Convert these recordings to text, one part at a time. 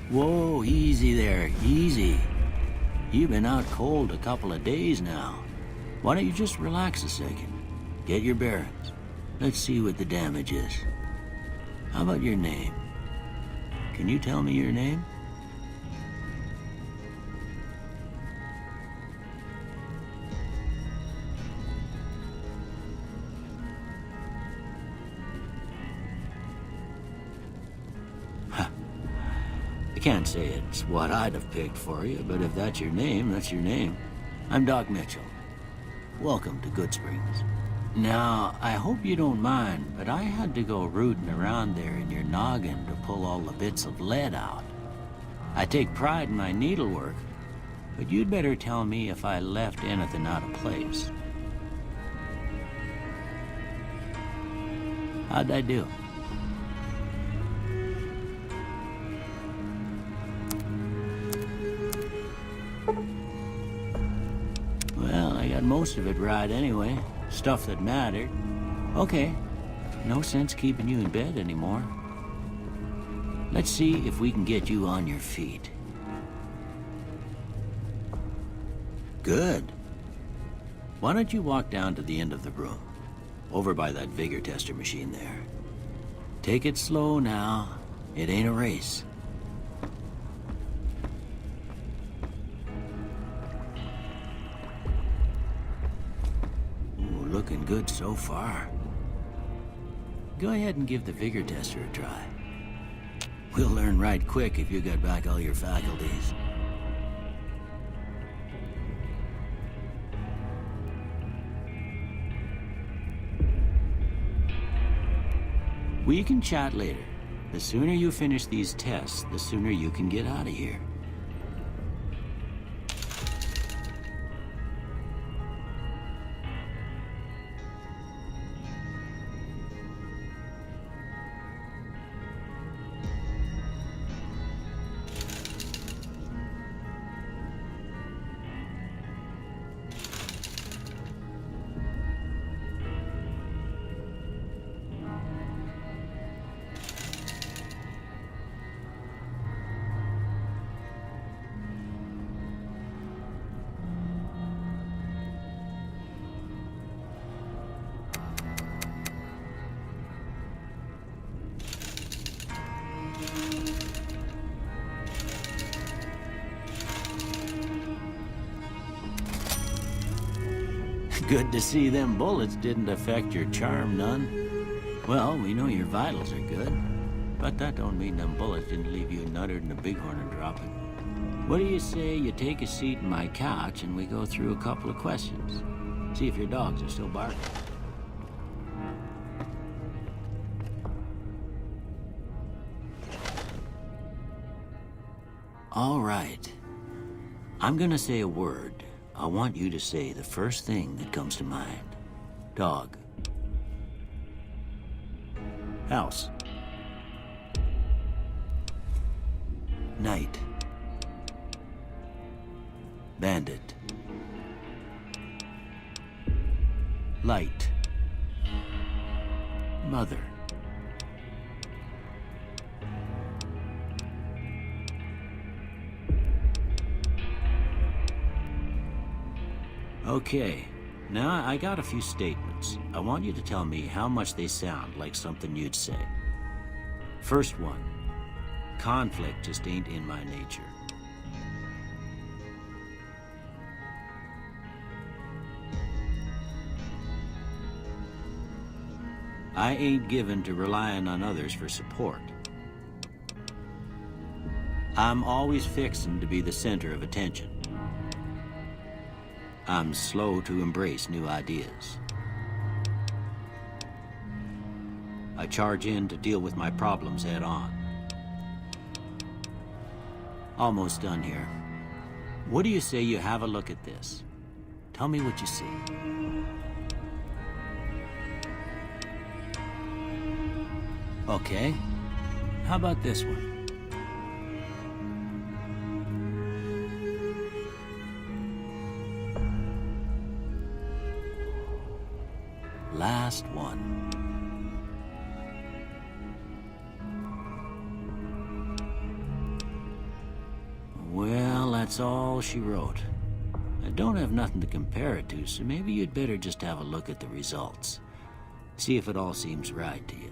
Whoa, easy there, easy. You've been out cold a couple of days now. Why don't you just relax a second? Get your bearings. Let's see what the damage is. How about your name? Can you tell me your name? I can't say it's what I'd have picked for you, but if that's your name, that's your name. I'm Doc Mitchell. Welcome to Goodsprings. Now, I hope you don't mind, but I had to go rooting around there in your noggin to pull all the bits of lead out. I take pride in my needlework, but you'd better tell me if I left anything out of place. How'd I do? Well, I got most of it right anyway. Stuff that mattered. Okay, no sense keeping you in bed anymore. Let's see if we can get you on your feet. Good. Why don't you walk down to the end of the room, over by that vigor tester machine there. Take it slow now. It ain't a race. Looking good so far. Go ahead and give the vigor tester a try. We'll learn right quick if you got back all your faculties. We can chat later. The sooner you finish these tests, the sooner you can get out of here. Good to see them bullets didn't affect your charm none. Well, we know your vitals are good, but that don't mean them bullets didn't leave you nuttered and a bighorn and dropping. What do you say you take a seat in my couch and we go through a couple of questions? See if your dogs are still barking. All right. I'm gonna say a word. I want you to say the first thing that comes to mind. Dog. House. Night. Bandit. Light. Mother. Okay, now I got a few statements. I want you to tell me how much they sound like something you'd say. First one, conflict just ain't in my nature. I ain't given to relying on others for support. I'm always fixin' to be the center of attention. I'm slow to embrace new ideas. I charge in to deal with my problems head on. Almost done here. What do you say you have a look at this? Tell me what you see. Okay. How about this one? Last one. that's all she wrote. I don't have nothing to compare it to, so maybe you'd better just have a look at the results. See if it all seems right to you.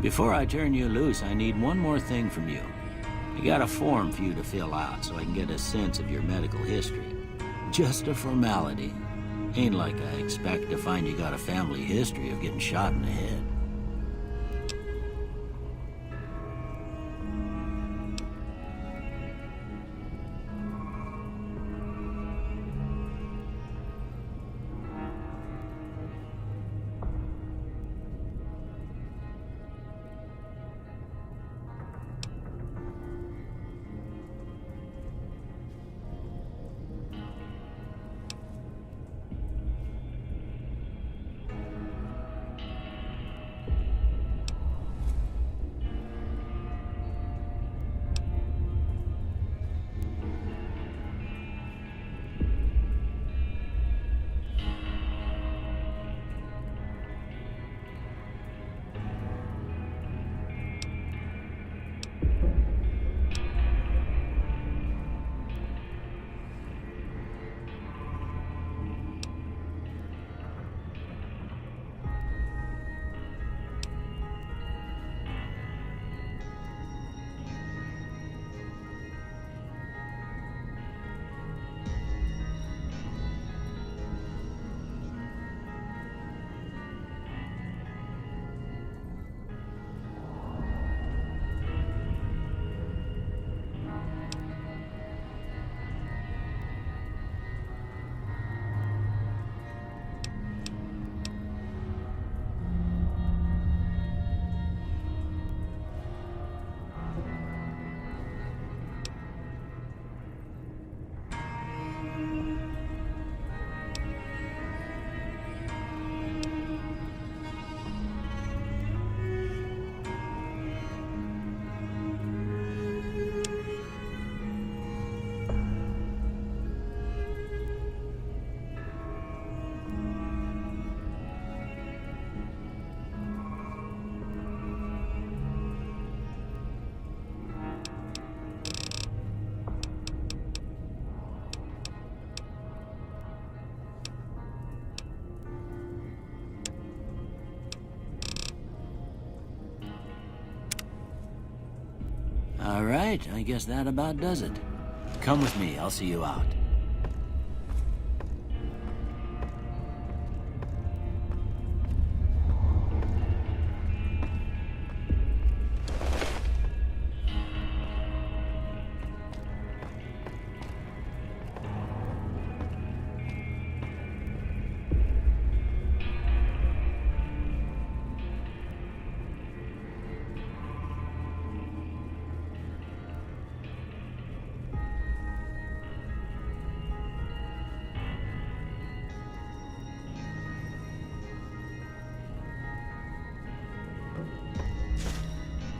Before I turn you loose, I need one more thing from you. I got a form for you to fill out so I can get a sense of your medical history. Just a formality. Ain't like I expect to find you got a family history of getting shot in the head. All right, I guess that about does it. Come with me, I'll see you out.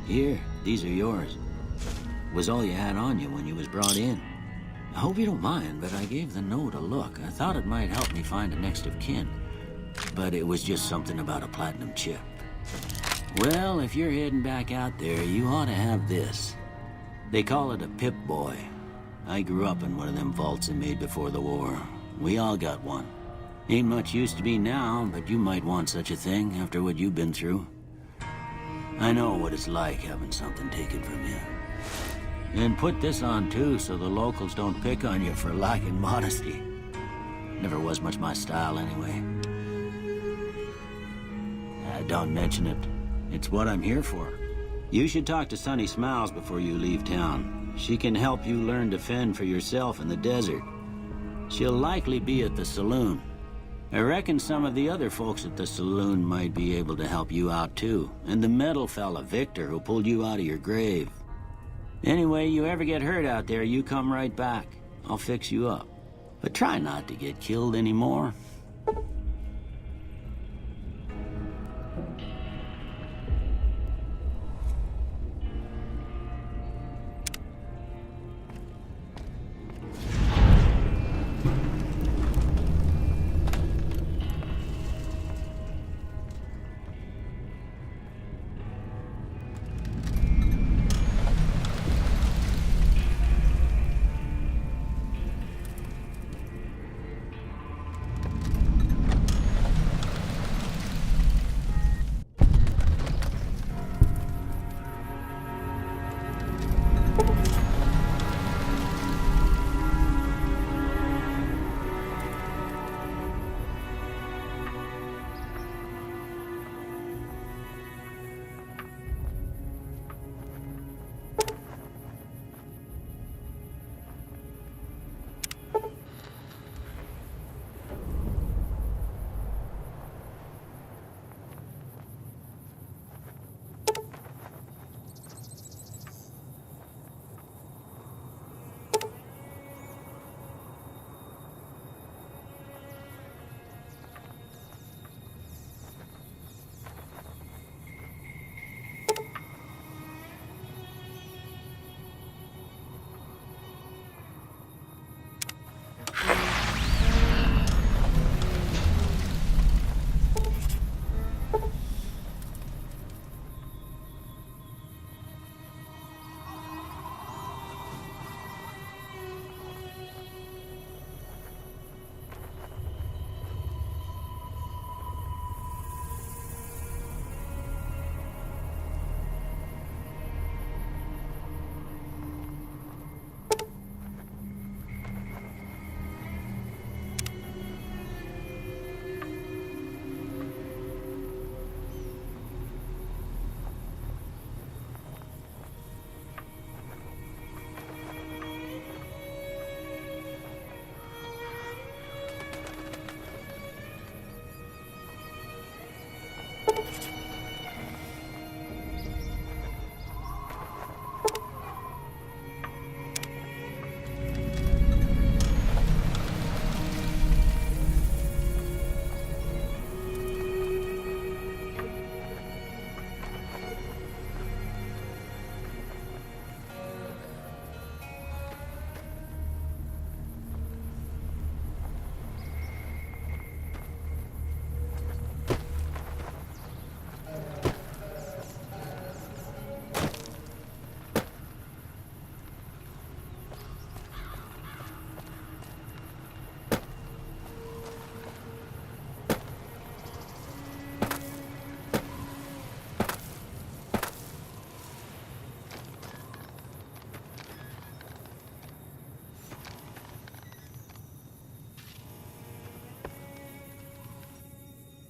Here, these are yours. Was all you had on you when you was brought in. I hope you don't mind, but I gave the note a look. I thought it might help me find a next of kin. But it was just something about a platinum chip. Well, if you're heading back out there, you ought to have this. They call it a Pip-Boy. I grew up in one of them vaults they made before the war. We all got one. Ain't much use to me now, but you might want such a thing after what you've been through. I know what it's like having something taken from you. And put this on too, so the locals don't pick on you for lacking modesty. Never was much my style anyway. Don't mention it. It's what I'm here for. You should talk to Sunny Smiles before you leave town. She can help you learn to fend for yourself in the desert. She'll likely be at the saloon. I reckon some of the other folks at the saloon might be able to help you out too. And the metal fella, Victor, who pulled you out of your grave. Anyway, you ever get hurt out there, you come right back. I'll fix you up. But try not to get killed anymore.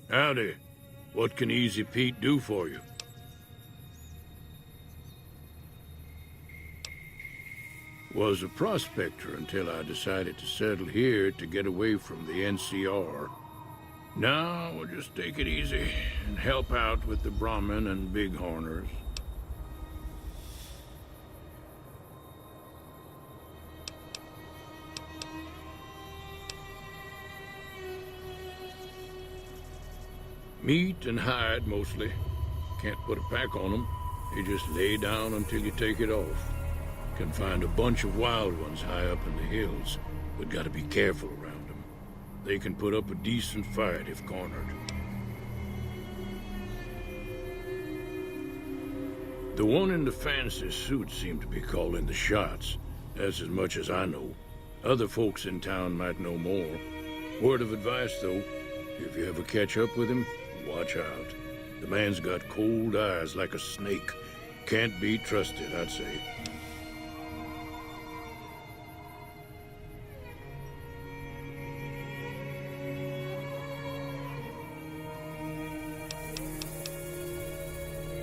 Howdy. What can Easy Pete do for you? Was a prospector until I decided to settle here to get away from the NCR. Now we'll just take it easy and help out with the Brahmin and Bighorners. Meat and hide, mostly. Can't put a pack on them. You just lay down until you take it off. Can find a bunch of wild ones high up in the hills, but gotta be careful around them. They can put up a decent fight if cornered. The one in the fancy suit seemed to be calling the shots. That's as much as I know. Other folks in town might know more. Word of advice, though, if you ever catch up with him, watch out. The man's got cold eyes like a snake. Can't be trusted, I'd say.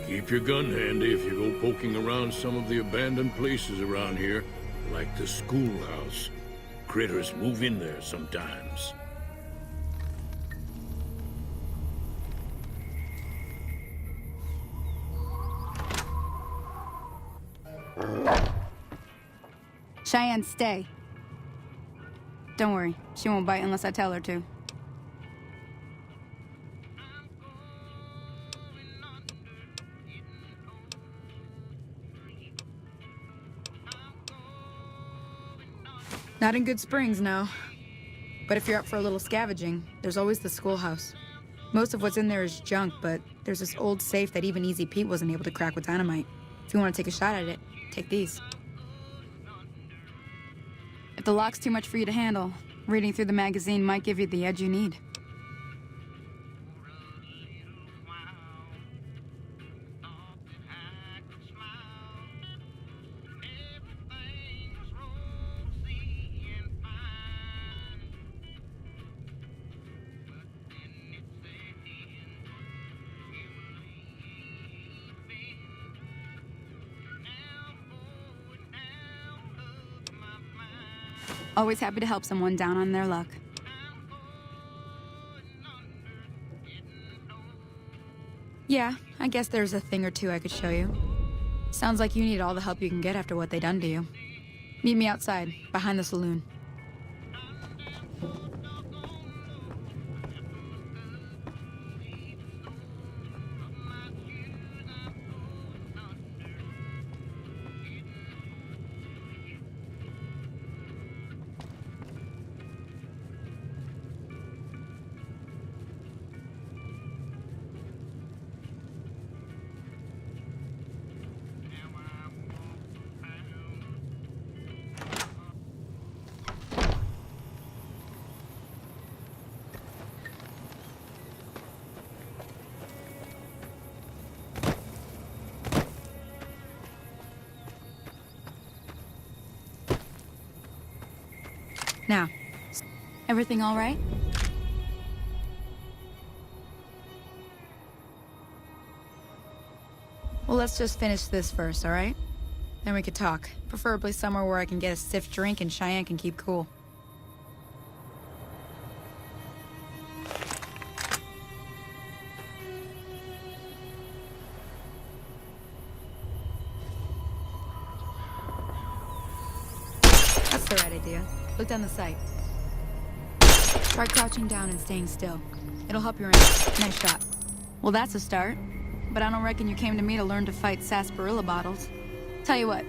Keep your gun handy if you go poking around some of the abandoned places around here, like the schoolhouse. Critters move in there sometimes. Cheyenne, stay. Don't worry, she won't bite unless I tell her to. Not in Goodsprings, no. But if you're up for a little scavenging, there's always the schoolhouse. Most of what's in there is junk, but there's this old safe that even Easy Pete wasn't able to crack with dynamite. If you want to take a shot at it, take these. If the lock's too much for you to handle, reading through the magazine might give you the edge you need. Always happy to help someone down on their luck. Yeah, I guess there's a thing or two I could show you. Sounds like you need all the help you can get after what they done to you. Meet me outside, behind the saloon. Now, everything all right? Well, let's just finish this first, all right? Then we could talk. Preferably somewhere where I can get a stiff drink and Cheyenne can keep cool. That's the right idea. Look down the sight. Try crouching down and staying still. It'll help your aim. Nice shot. Well, that's a start. But I don't reckon you came to me to learn to fight sarsaparilla bottles. Tell you what,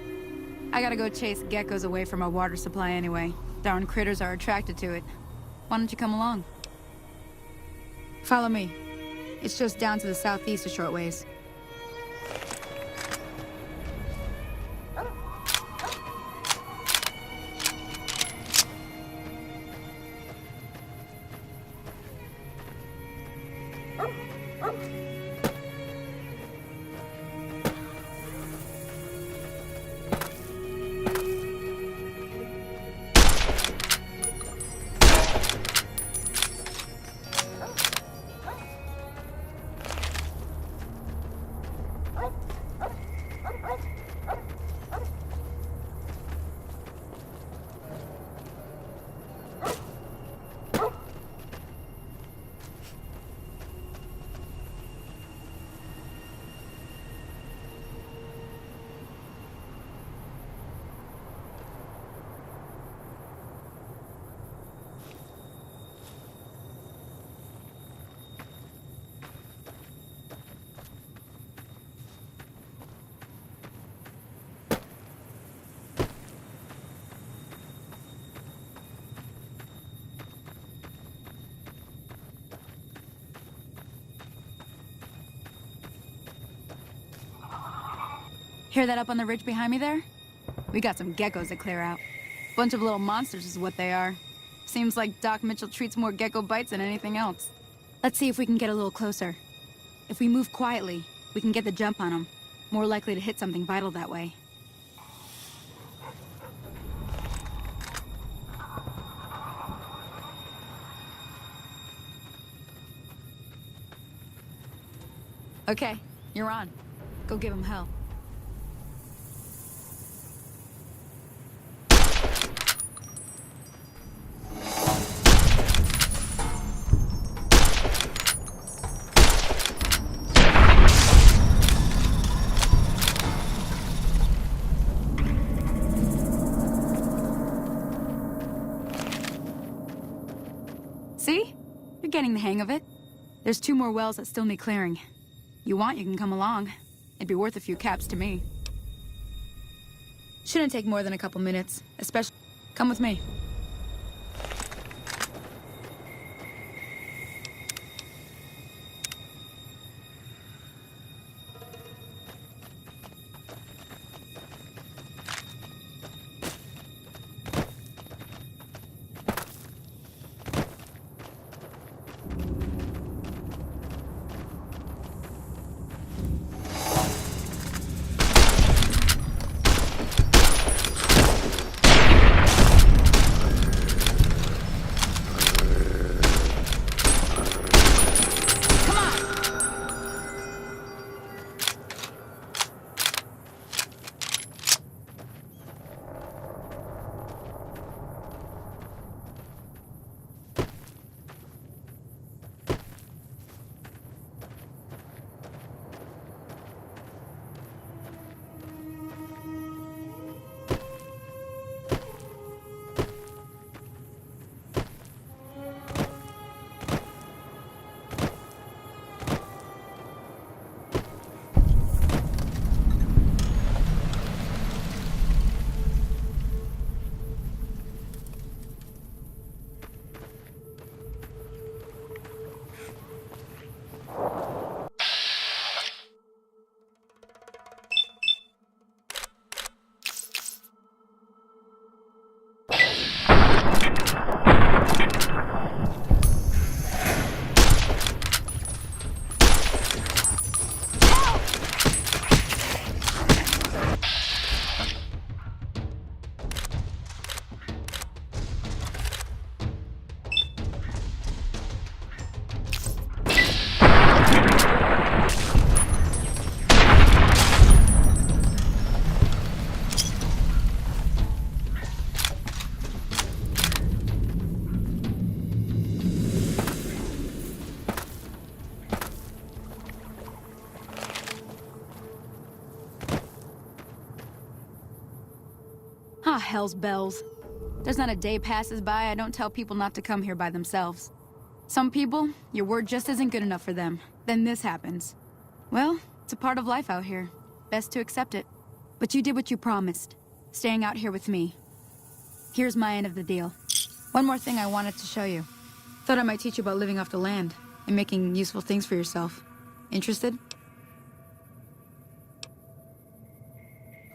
I gotta go chase geckos away from our water supply anyway. Darn critters are attracted to it. Why don't you come along? Follow me. It's just down to the southeast a short ways. Hear that up on the ridge behind me there? We got some geckos to clear out. Bunch of little monsters is what they are. Seems like Doc Mitchell treats more gecko bites than anything else. Let's see if we can get a little closer. If we move quietly, we can get the jump on them. More likely to hit something vital that way. Okay, you're on. Go give him hell. See? You're getting the hang of it. There's 2 more wells that still need clearing. You want, you can come along. It'd be worth a few caps to me. Shouldn't take more than a couple minutes, especially... Come with me. Ah, hell's bells. There's not a day passes by I don't tell people not to come here by themselves. Some people, your word just isn't good enough for them. Then this happens. Well, it's a part of life out here. Best to accept it. But you did what you promised, staying out here with me. Here's my end of the deal. One more thing I wanted to show you. Thought I might teach you about living off the land and making useful things for yourself. Interested?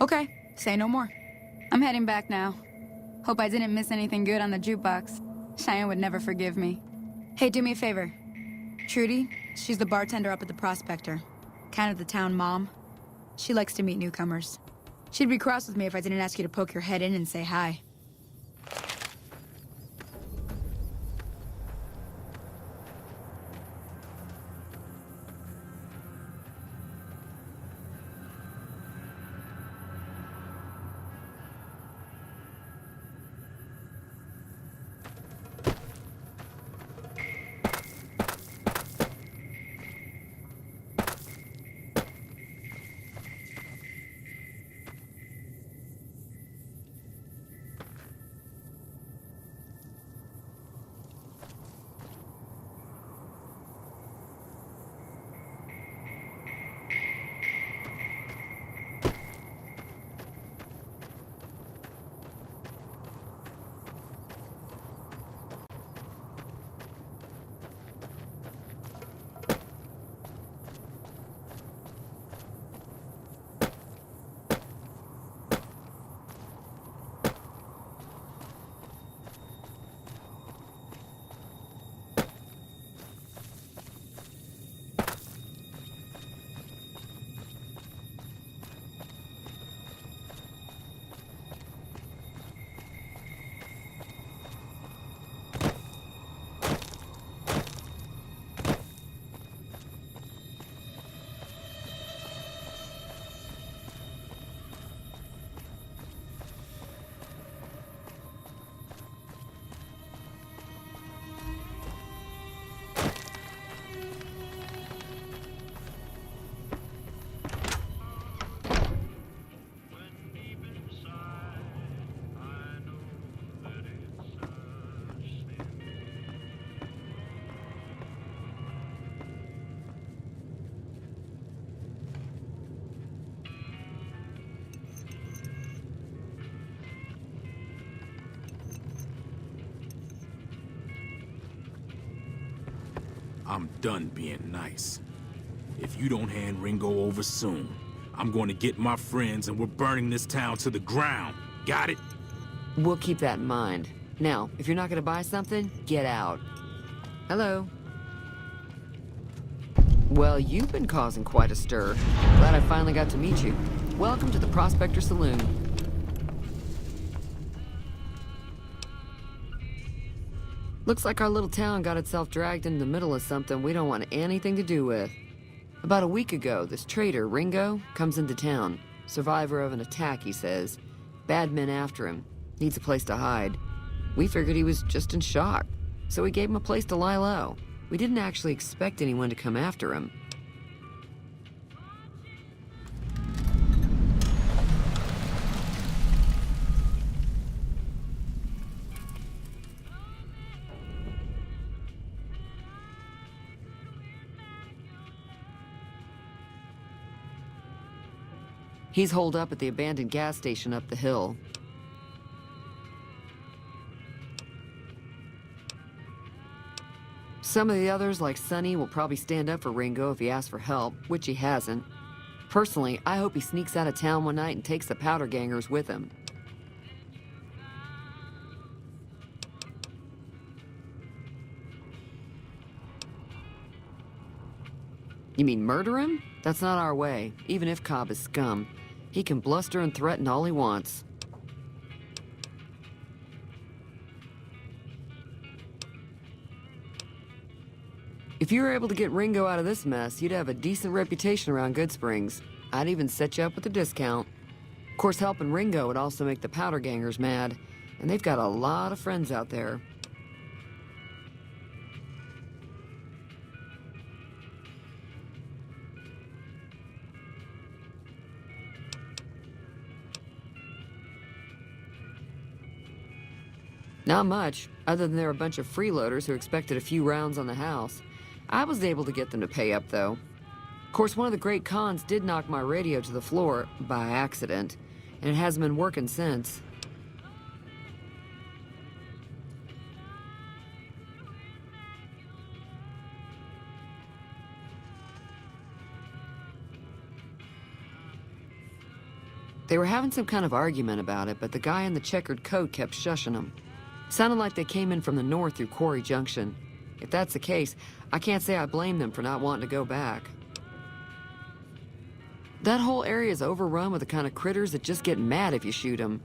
Okay, say no more. I'm heading back now. Hope I didn't miss anything good on the jukebox. Cheyenne would never forgive me. Hey, do me a favor. Trudy, she's the bartender up at the Prospector. Kind of the town mom. She likes to meet newcomers. She'd be cross with me if I didn't ask you to poke your head in and say hi. I'm done being nice. If you don't hand Ringo over soon, I'm going to get my friends and we're burning this town to the ground. Got it? We'll keep that in mind. Now, if you're not gonna buy something, get out. Hello. Well, you've been causing quite a stir. Glad I finally got to meet you. Welcome to the Prospector Saloon. Looks like our little town got itself dragged into the middle of something we don't want anything to do with. About a week ago, this traitor, Ringo, comes into town. Survivor of an attack, he says. Bad men after him. Needs a place to hide. We figured he was just in shock, so we gave him a place to lie low. We didn't actually expect anyone to come after him. He's holed up at the abandoned gas station up the hill. Some of the others, like Sonny, will probably stand up for Ringo if he asks for help, which he hasn't. Personally, I hope he sneaks out of town one night and takes the powder gangers with him. You mean murder him? That's not our way, even if Cobb is scum. He can bluster and threaten all he wants. If you were able to get Ringo out of this mess, you'd have a decent reputation around Goodsprings. I'd even set you up with a discount. Of course, helping Ringo would also make the powder gangers mad, and they've got a lot of friends out there. Not much, other than they're a bunch of freeloaders who expected a few rounds on the house. I was able to get them to pay up, though. Of course, one of the great cons did knock my radio to the floor, by accident, and it hasn't been working since. They were having some kind of argument about it, but the guy in the checkered coat kept shushing them. Sounded like they came in from the north through Quarry Junction. If that's the case, I can't say I blame them for not wanting to go back. That whole area is overrun with the kind of critters that just get mad if you shoot them.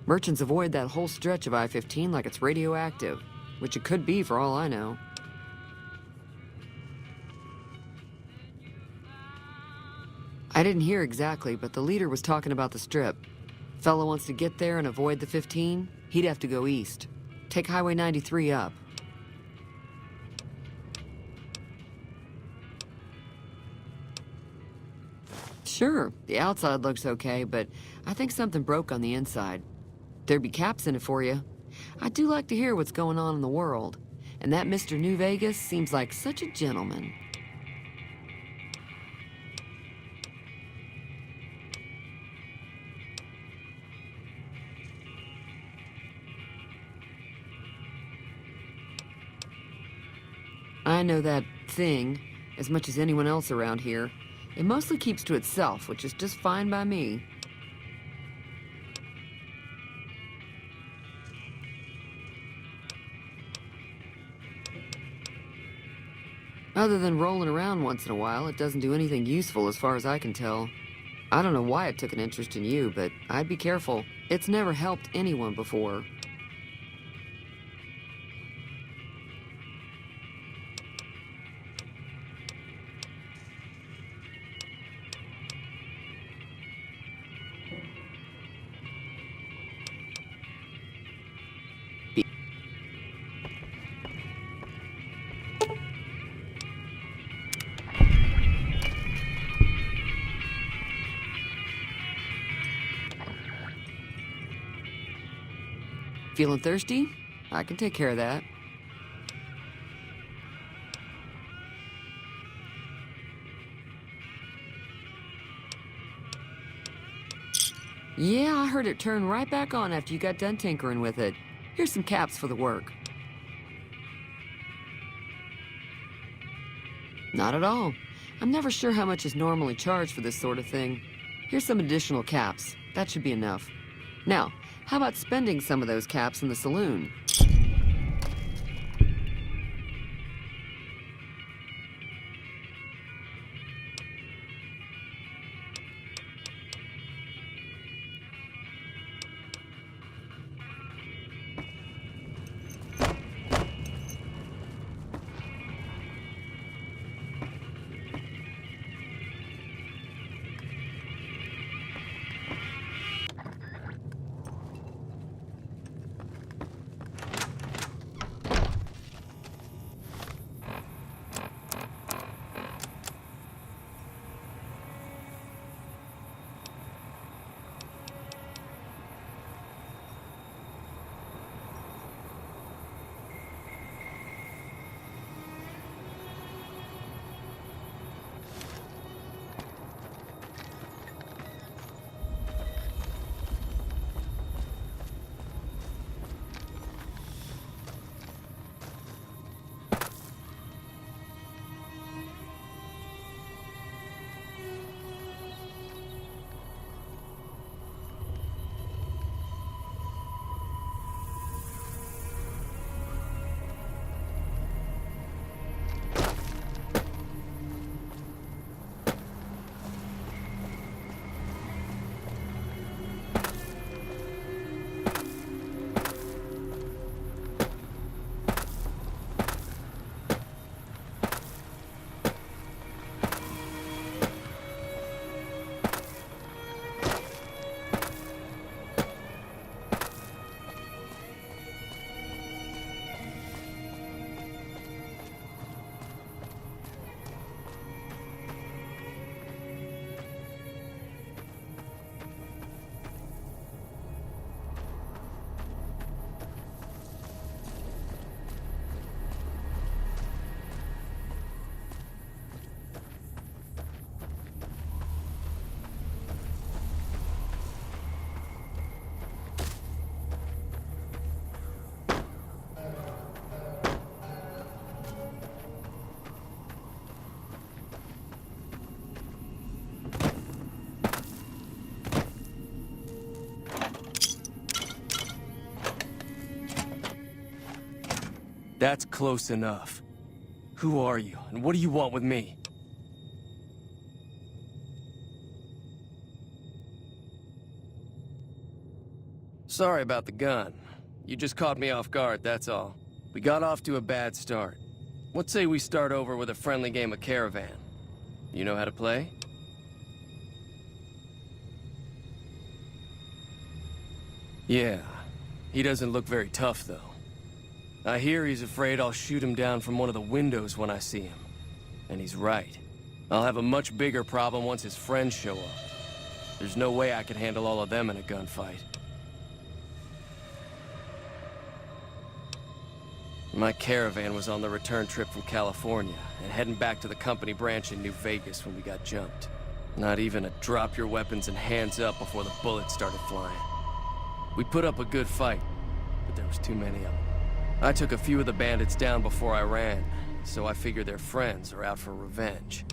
Merchants avoid that whole stretch of I-15 like it's radioactive, which it could be for all I know. I didn't hear exactly, but the leader was talking about the strip. Fellow wants to get there and avoid the 15, he'd have to go east. Take Highway 93 up. Sure, the outside looks okay, but I think something broke on the inside. There'd be caps in it for you. I do like to hear what's going on in the world, and that Mr. New Vegas seems like such a gentleman. I know that thing as much as anyone else around here. It mostly keeps to itself, which is just fine by me. Other than rolling around once in a while, it doesn't do anything useful as far as I can tell. I don't know why it took an interest in you, but I'd be careful. It's never helped anyone before. Feeling thirsty? I can take care of that. Yeah, I heard it turn right back on after you got done tinkering with it. Here's some caps for the work. Not at all. I'm never sure how much is normally charged for this sort of thing. Here's some additional caps. That should be enough. Now, how about spending some of those caps in the saloon? That's close enough. Who are you, and what do you want with me? Sorry about the gun. You just caught me off guard, that's all. We got off to a bad start. What say we start over with a friendly game of Caravan? You know how to play? Yeah. He doesn't look very tough, though. I hear he's afraid I'll shoot him down from one of the windows when I see him. And he's right. I'll have a much bigger problem once his friends show up. There's no way I can handle all of them in a gunfight. My Caravan was on the return trip from California, and heading back to the company branch in New Vegas when we got jumped. Not even a drop your weapons and hands up before the bullets started flying. We put up a good fight, but there was too many of them. I took a few of the bandits down before I ran, so I figured their friends are out for revenge.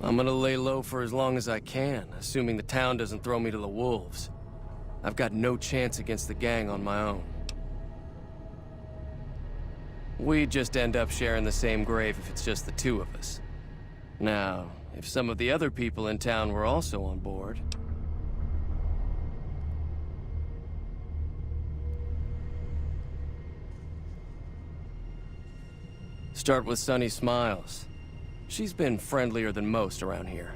I'm gonna lay low for as long as I can, assuming the town doesn't throw me to the wolves. I've got no chance against the gang on my own. We'd just end up sharing the same grave if it's just the two of us. Now, if some of the other people in town were also on board... Start with Sunny Smiles. She's been friendlier than most around here.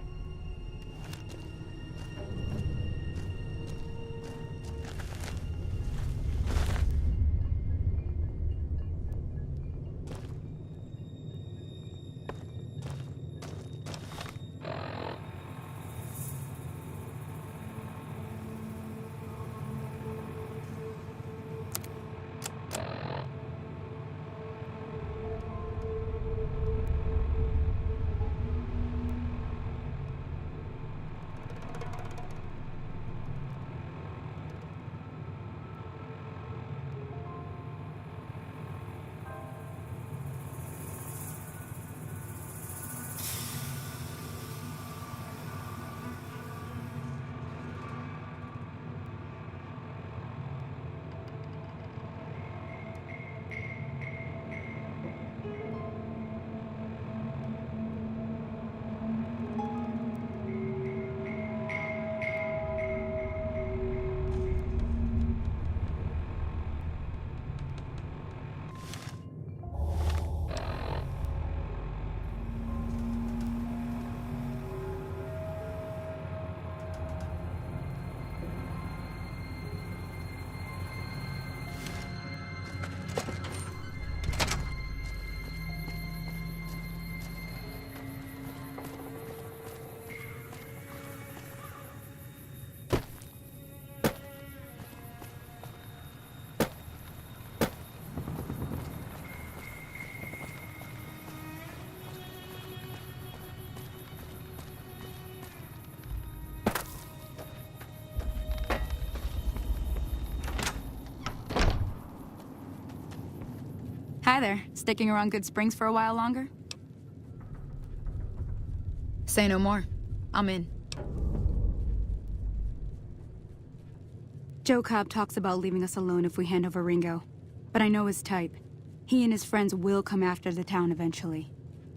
Hi there. Sticking around Goodsprings for a while longer? Say no more. I'm in. Joe Cobb talks about leaving us alone if we hand over Ringo. But I know his type. He and his friends will come after the town eventually.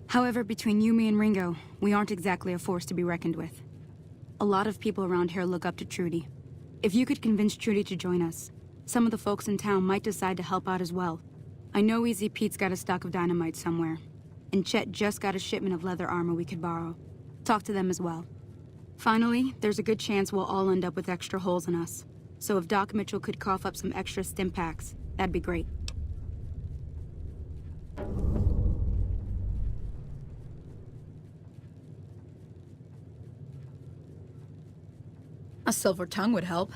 However, between you, me, and Ringo, we aren't exactly a force to be reckoned with. A lot of people around here look up to Trudy. If you could convince Trudy to join us, some of the folks in town might decide to help out as well. I know Easy Pete's got a stock of dynamite somewhere, and Chet just got a shipment of leather armor we could borrow. Talk to them as well. Finally, there's a good chance we'll all end up with extra holes in us. So if Doc Mitchell could cough up some extra stim packs, that'd be great. A silver tongue would help.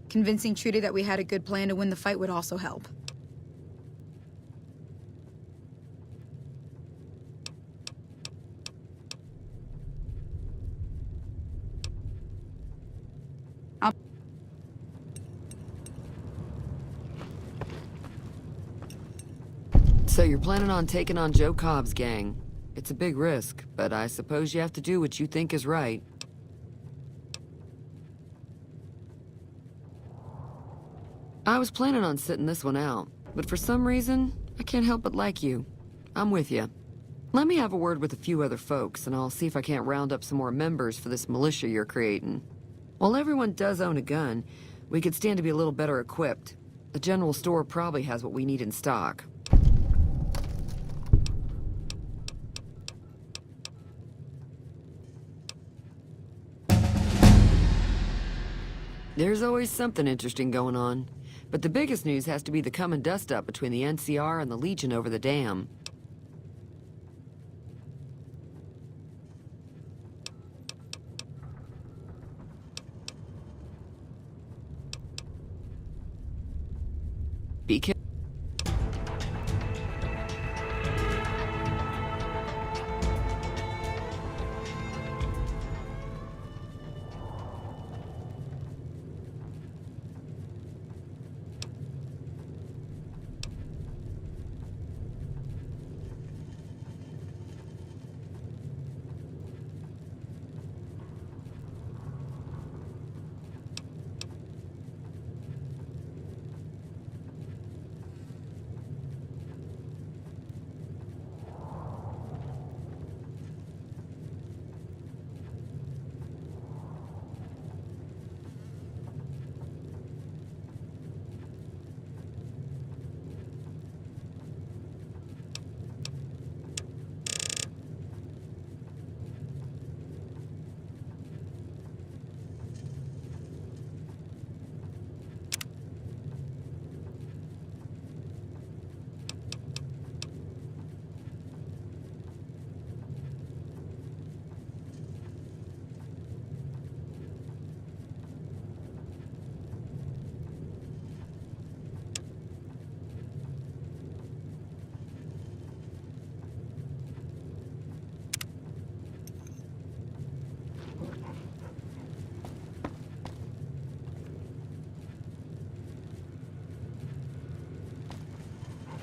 Convincing Trudy that we had a good plan to win the fight would also help. So you're planning on taking on Joe Cobb's gang. It's a big risk, but I suppose you have to do what you think is right. I was planning on sitting this one out, but for some reason, I can't help but like you. I'm with you. Let me have a word with a few other folks, and I'll see if I can't round up some more members for this militia you're creating. While everyone does own a gun, we could stand to be a little better equipped. The general store probably has what we need in stock. There's always something interesting going on. But the biggest news has to be the come and dust up between the NCR and the Legion over the dam. Be careful.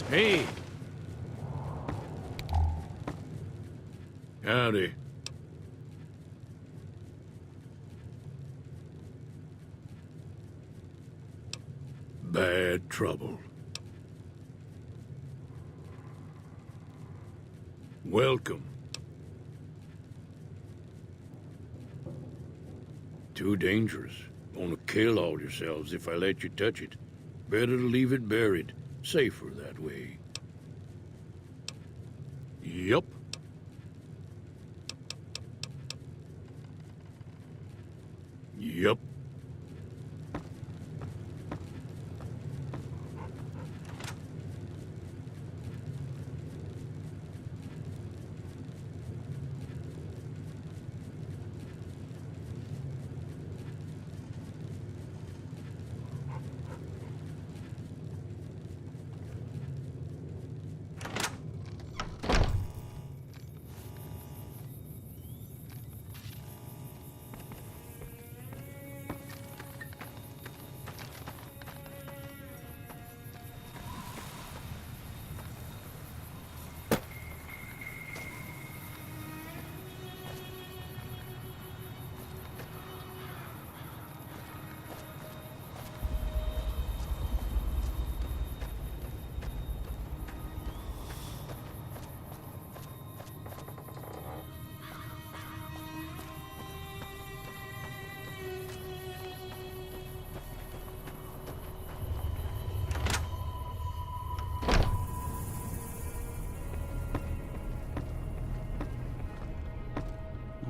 Hey! Howdy. Bad trouble. Welcome. Too dangerous. Gonna kill all yourselves if I let you touch it. Better to leave it buried. Safer that way. Yup. Yup.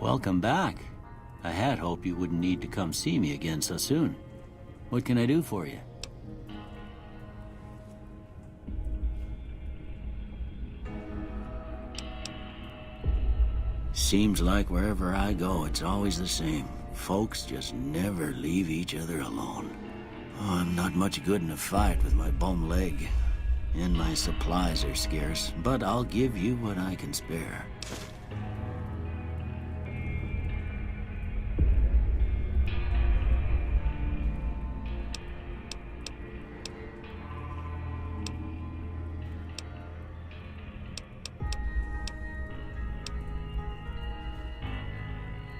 Welcome back. I had hoped you wouldn't need to come see me again so soon. What can I do for you? Seems like wherever I go, it's always the same. Folks just never leave each other alone. Oh, I'm not much good in a fight with my bum leg. And my supplies are scarce, but I'll give you what I can spare.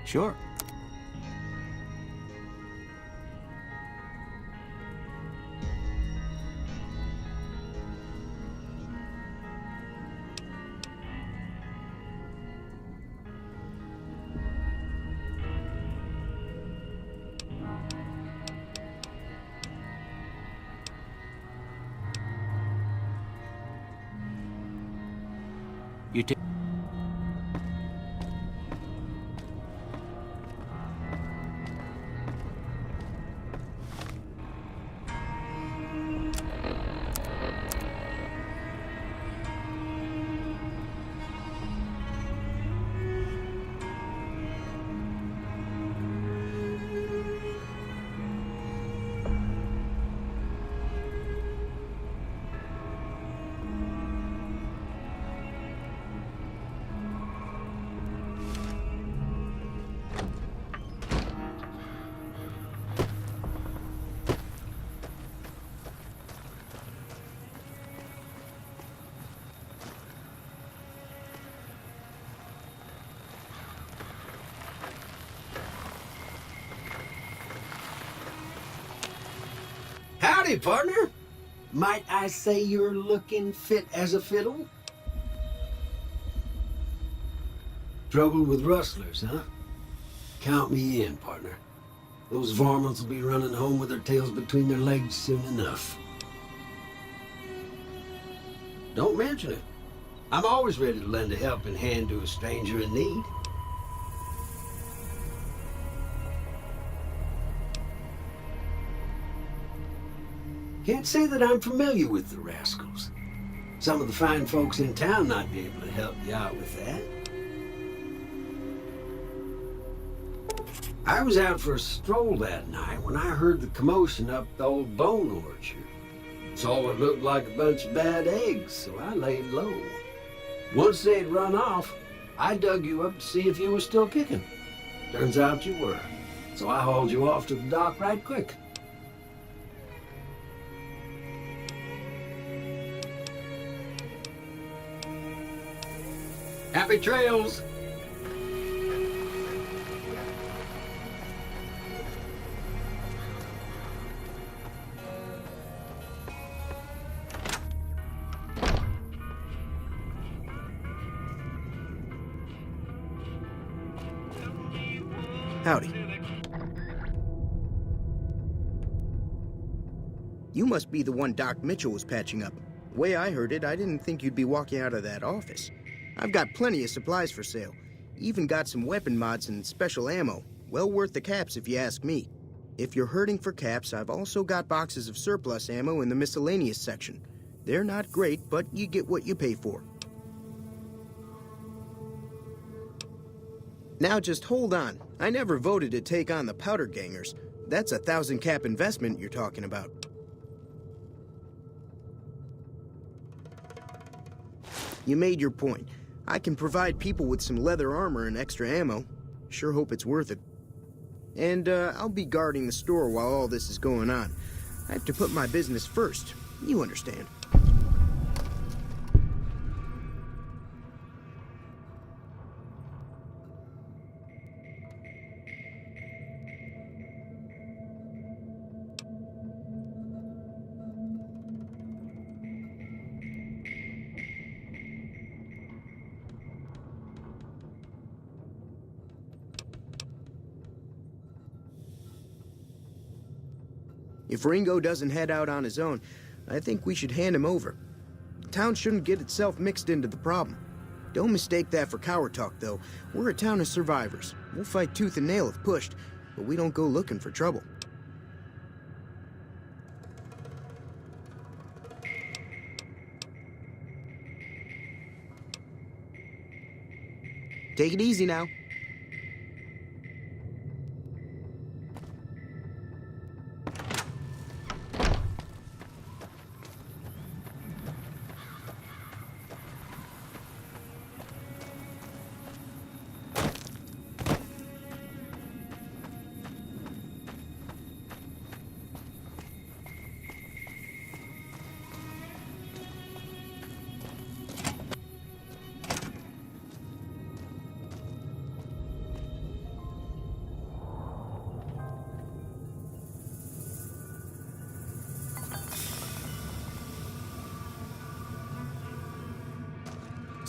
Sure. You take. Howdy, partner. Might I say you're looking fit as a fiddle? Trouble with rustlers, huh? Count me in, partner. Those varmints will be running home with their tails between their legs soon enough. Don't mention it. I'm always ready to lend a helping hand to a stranger in need. Can't say that I'm familiar with the rascals. Some of the fine folks in town might be able to help you out with that. I was out for a stroll that night when I heard the commotion up the old bone orchard. Saw what looked like a bunch of bad eggs, so I laid low. Once they'd run off, I dug you up to see if you were still kicking. Turns out you were, so I hauled you off to the dock right quick. Happy trails! Howdy. You must be the one Doc Mitchell was patching up. The way I heard it, I didn't think you'd be walking out of that office. I've got plenty of supplies for sale. Even got some weapon mods and special ammo. Well worth the caps if you ask me. If you're hurting for caps, I've also got boxes of surplus ammo in the miscellaneous section. They're not great, but you get what you pay for. Now just hold on. I never voted to take on the powder gangers. That's a 1,000 cap investment you're talking about. You made your point. I can provide people with some leather armor and extra ammo. Sure hope it's worth it. And I'll be guarding the store while all this is going on. I have to put my business first. You understand. If Ringo doesn't head out on his own, I think we should hand him over. The town shouldn't get itself mixed into the problem. Don't mistake that for coward talk, though. We're a town of survivors. We'll fight tooth and nail if pushed, but we don't go looking for trouble. Take it easy now.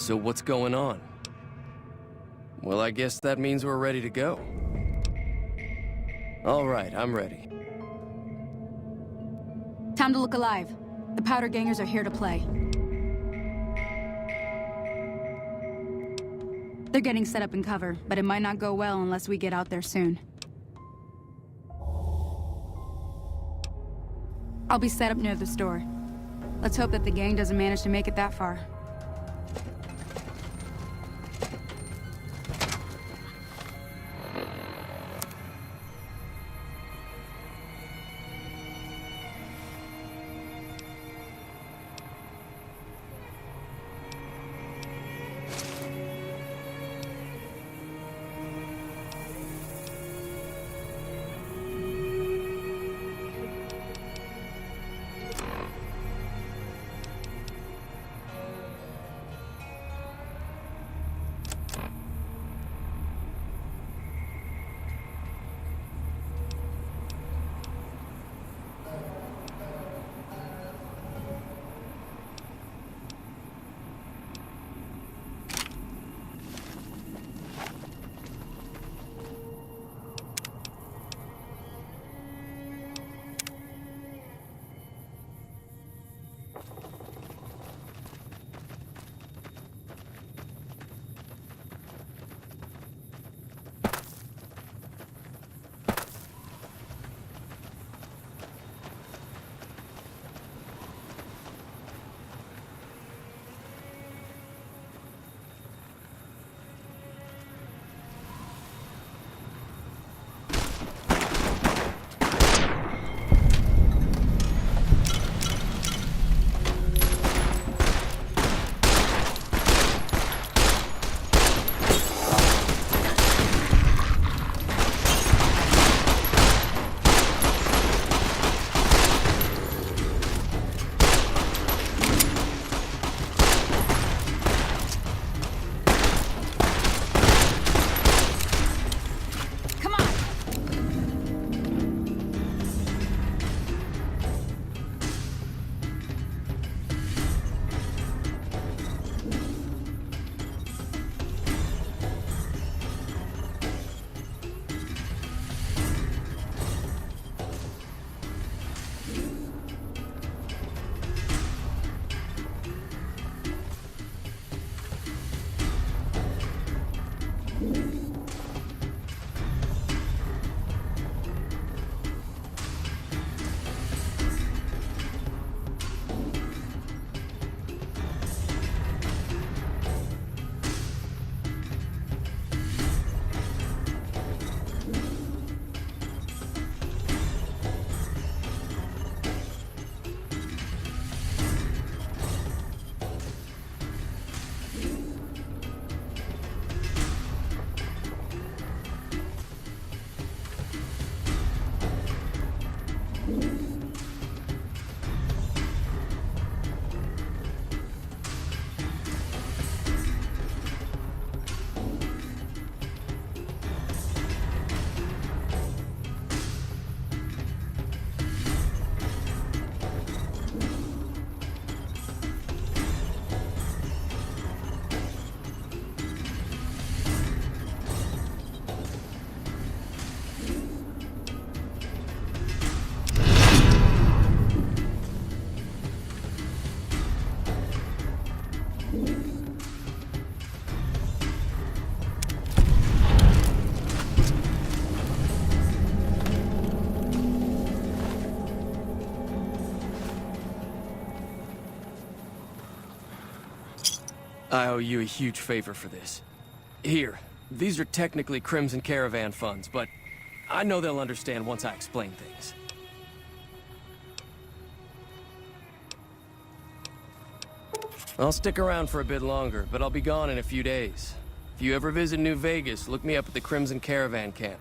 So what's going on? Well, I guess that means we're ready to go. All right, I'm ready. Time to look alive. The powder gangers are here to play. They're getting set up in cover, but it might not go well unless we get out there soon. I'll be set up near the store. Let's hope that the gang doesn't manage to make it that far. I owe you a huge favor for this. Here, these are technically Crimson Caravan funds, but I know they'll understand once I explain things. I'll stick around for a bit longer, but I'll be gone in a few days. If you ever visit New Vegas, look me up at the Crimson Caravan camp.